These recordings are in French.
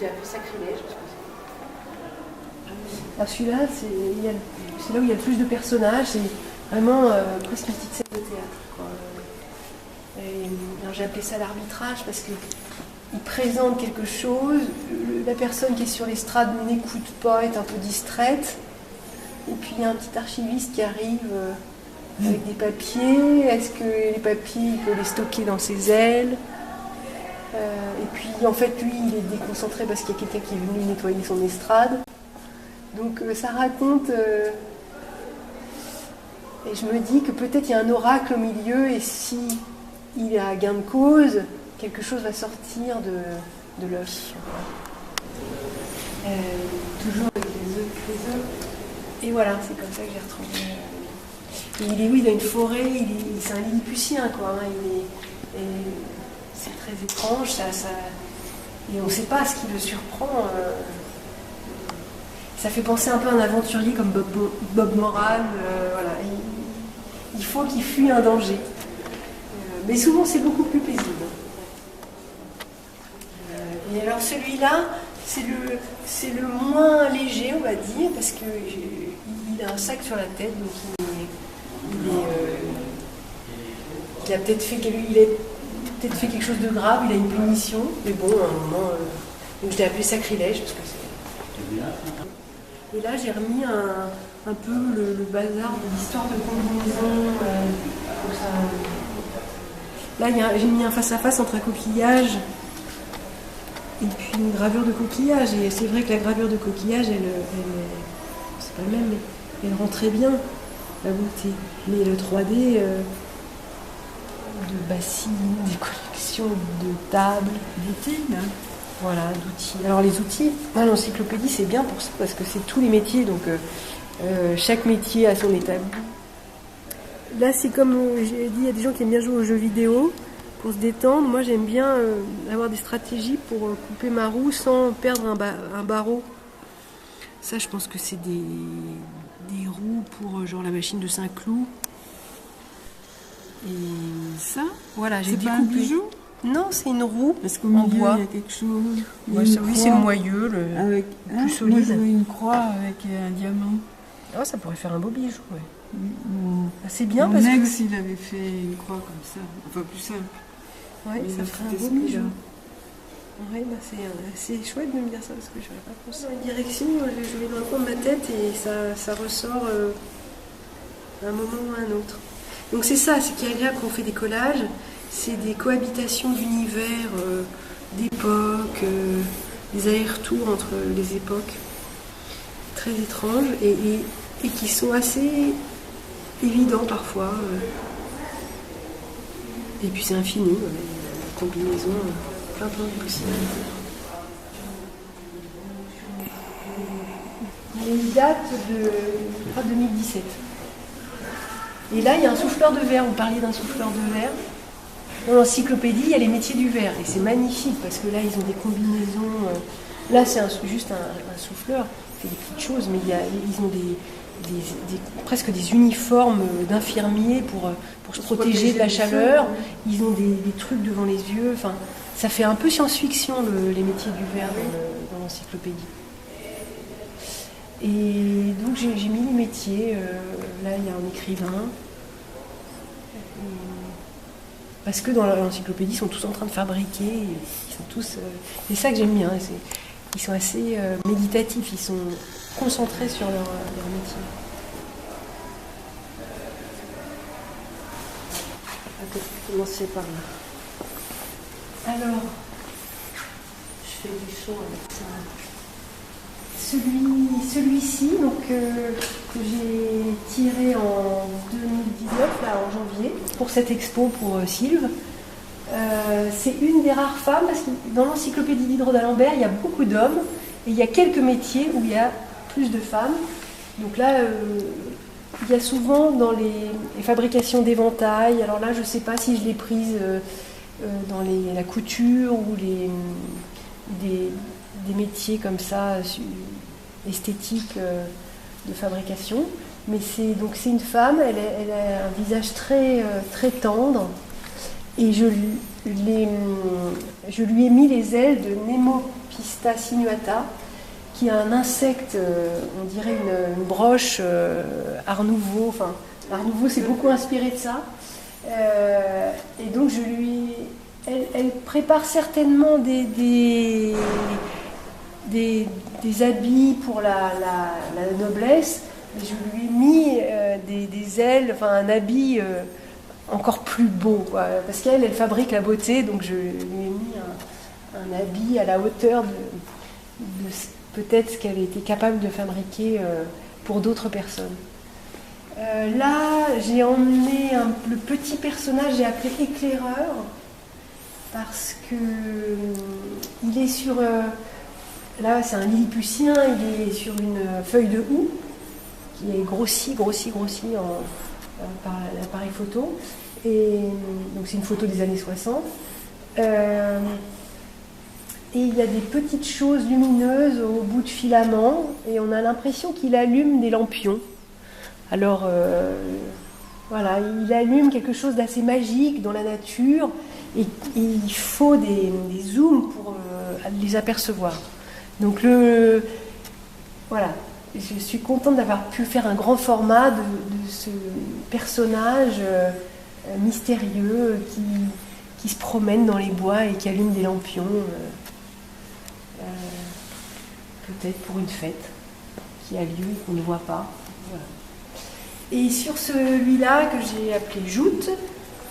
l'ai appelé Sacrilège. Alors celui-là, c'est là où il y a le plus de personnages, c'est vraiment presque une petite scène de théâtre, quoi. Alors j'ai appelé ça l'arbitrage parce qu'il présente quelque chose, la personne qui est sur l'estrade n'écoute pas, est un peu distraite, et puis il y a un petit archiviste qui arrive avec des papiers. Est-ce que les papiers, il peut les stocker dans ses ailes? Et puis en fait lui il est déconcentré parce qu'il y a quelqu'un qui est venu nettoyer son estrade. Donc ça raconte, et je me dis que peut-être il y a un oracle au milieu, et si il a gain de cause, quelque chose va sortir de l'œuf. Toujours avec les œufs. Et voilà, c'est comme ça que j'ai retrouvé. Et il est, oui, dans une forêt, c'est un Lilliputien, quoi. Hein, c'est très étrange, et on ne sait pas ce qui le surprend. Ça fait penser un peu à un aventurier comme Bob Moran. Voilà. Il faut qu'il fuit un danger. Mais souvent, c'est beaucoup plus paisible. Et alors celui-là, c'est le moins léger, on va dire, parce qu'il a un sac sur la tête, donc il a peut-être fait quelque chose de grave, il a une punition, mais bon, à un moment, donc je l'ai appelé Sacrilège, parce que c'est bien. Et là, j'ai remis un peu le bazar de l'histoire de combinaison. Là, j'ai mis un face-à-face entre un coquillage et puis une gravure de coquillage. Et c'est vrai que la gravure de coquillage, c'est pas le même, mais elle rend très bien la beauté. Mais le 3D de bassines, des collections de tables, d'outils, hein. Voilà, d'outils. Alors les outils, l'encyclopédie c'est bien pour ça, parce que c'est tous les métiers, donc chaque métier a son établi. Là c'est comme j'ai dit, il y a des gens qui aiment bien jouer aux jeux vidéo pour se détendre. Moi j'aime bien avoir des stratégies pour couper ma roue sans perdre un barreau. Ça je pense que c'est des roues pour genre la machine de Saint-Cloud. Et ça, voilà, j'ai découpé. C'est pas un bijou ? Non, c'est une roue. Parce qu'au milieu, il y a quelque chose. Ouais, oui, c'est le moyeu, avec, plus solide. Moi, je veux une croix avec un diamant. Oh, ça pourrait faire un beau bijou, ouais. C'est bien parce que... Mon ex, il avait fait une croix comme ça. Enfin, plus simple. Ouais, ça ferait un beau bijou. Ouais, c'est chouette de me dire ça, parce que je n'aurais pas pensé. Dans une direction, je vais dans le coin de ma tête et ça ressort à un moment ou à un autre. Donc c'est ça, c'est qui est agréable quand on fait des collages. C'est des cohabitations d'univers, d'époques, des allers-retours entre les époques, très étranges et qui sont assez évidents parfois. Et puis c'est infini, la combinaison, plein de possibilités. Il date de 2017. Et là, il y a un souffleur de verre. Vous parliez d'un souffleur de verre. Dans l'encyclopédie, il y a les métiers du verre. Et c'est magnifique parce que là, ils ont des combinaisons. Là, c'est juste un souffleur. Il fait des petites choses, mais ils ont presque des uniformes d'infirmiers pour se protéger de la chaleur. Ils ont des trucs devant les yeux. Enfin, ça fait un peu science-fiction, les métiers du verre dans l'encyclopédie. Et donc, j'ai mis les métiers. Là, il y a un écrivain. Parce que dans l'encyclopédie, ils sont tous en train de fabriquer. Ils sont tous. C'est ça que j'aime bien. Ils sont assez méditatifs. Ils sont concentrés sur leur métier. On peut commencer par là. Alors, je fais du son avec ça. Celui-ci, donc, que j'ai tiré en 2019, là, en janvier, pour cette expo pour Sylve. C'est une des rares femmes, parce que dans l'encyclopédie Diderot d'Alembert, il y a beaucoup d'hommes, et il y a quelques métiers où il y a plus de femmes. Donc là, il y a souvent dans les fabrications d'éventails, alors là, je ne sais pas si je l'ai prise dans la couture ou des métiers comme ça, esthétiques de fabrication. Mais c'est une femme, elle a un visage très, très tendre. Et je lui ai mis les ailes de Nemopista sinuata, qui est un insecte, on dirait une broche Art Nouveau. Enfin, Art Nouveau s'est beaucoup inspiré de ça. Et donc elle prépare certainement des habits pour la noblesse. Et je lui ai mis des ailes, enfin un habit encore plus beau, quoi. Parce qu'elle fabrique la beauté, donc je lui ai mis un habit à la hauteur de peut-être ce qu'elle était capable de fabriquer pour d'autres personnes. Là, j'ai emmené le petit personnage, j'ai appelé éclaireur, parce que il est sur... là, c'est un lilliputien, il est sur une feuille de houx, qui est grossi par l'appareil photo. Et donc c'est une photo des années 60. Et il y a des petites choses lumineuses au bout de filaments, et on a l'impression qu'il allume des lampions. Alors voilà, il allume quelque chose d'assez magique dans la nature, et il faut des zooms pour les apercevoir. Donc voilà, je suis contente d'avoir pu faire un grand format de ce personnage mystérieux qui se promène dans les bois et qui allume des lampions. Peut-être pour une fête qui a lieu et qu'on ne voit pas. Voilà. Et sur celui-là que j'ai appelé Joute,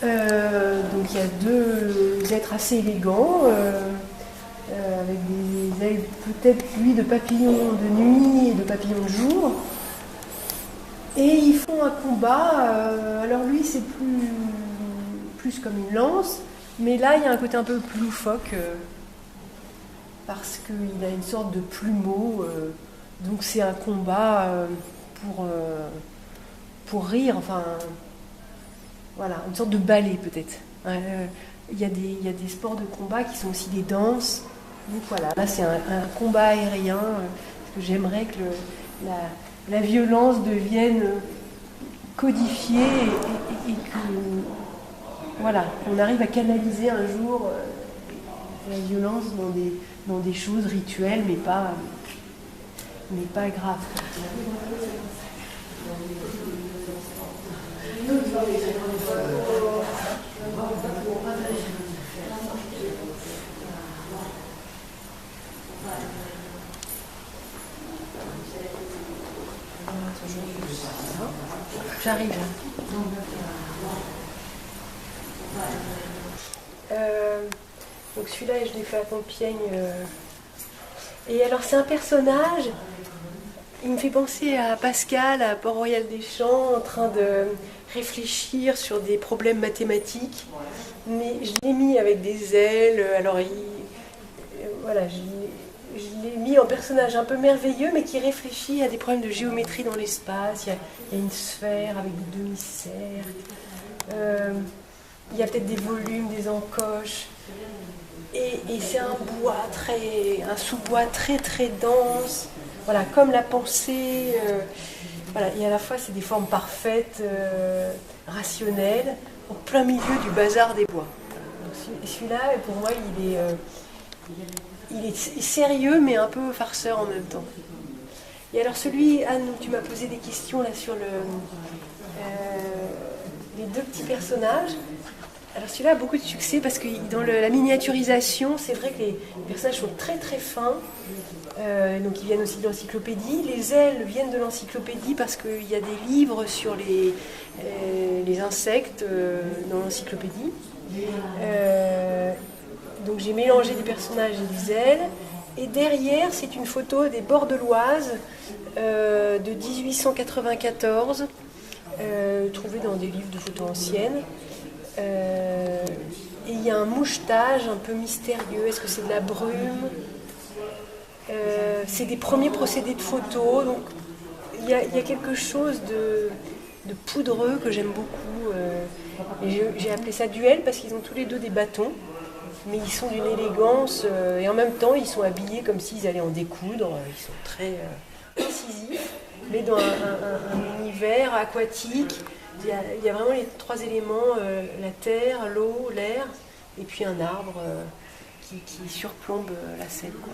donc il y a deux êtres assez élégants, avec des ailes peut-être lui de papillons de nuit et de papillons de jour. Et ils font un combat. Alors lui c'est plus comme une lance, mais là il y a un côté un peu plus loufoque. Parce qu'il a une sorte de plumeau, donc c'est un combat pour rire, enfin voilà, une sorte de ballet peut-être. Il y a des sports de combat qui sont aussi des danses, donc voilà, là c'est un combat aérien, parce que j'aimerais que la violence devienne codifiée et que voilà, qu'on arrive à canaliser un jour la violence dans des choses rituelles, mais pas graves. J'arrive. Donc celui-là, je l'ai fait à Compiègne. Et alors c'est un personnage, il me fait penser à Pascal, à Port-Royal-des-Champs, en train de réfléchir sur des problèmes mathématiques. Mais je l'ai mis avec des ailes, alors voilà, je l'ai mis en personnage un peu merveilleux, mais qui réfléchit à des problèmes de géométrie dans l'espace. Il y a une sphère avec des demi-cercles, il y a peut-être des volumes, des encoches. Et c'est un sous-bois très très dense, voilà, comme la pensée, voilà, et à la fois c'est des formes parfaites, rationnelles, au plein milieu du bazar des bois. Donc, celui-là, pour moi, il est sérieux mais un peu farceur en même temps. Et alors celui, Anne, tu m'as posé des questions là sur les deux petits personnages. Alors celui-là a beaucoup de succès parce que dans la miniaturisation, c'est vrai que les personnages sont très très fins, donc ils viennent aussi de l'encyclopédie. Les ailes viennent de l'encyclopédie parce qu'il y a des livres sur les insectes dans l'encyclopédie. Donc j'ai mélangé des personnages et des ailes. Et derrière, c'est une photo des bords de l'Oise de 1894, trouvée dans des livres de photos anciennes. Et il y a un mouchetage un peu mystérieux. Est-ce que c'est de la brume? C'est des premiers procédés de photo. Donc il y a quelque chose de poudreux que j'aime beaucoup. Et j'ai appelé ça duel parce qu'ils ont tous les deux des bâtons, mais ils sont d'une élégance et en même temps ils sont habillés comme s'ils allaient en découdre. Ils sont très incisifs, mais dans un univers aquatique. Il y a vraiment les trois éléments, la terre, l'eau, l'air, et puis un arbre qui surplombe la scène, quoi.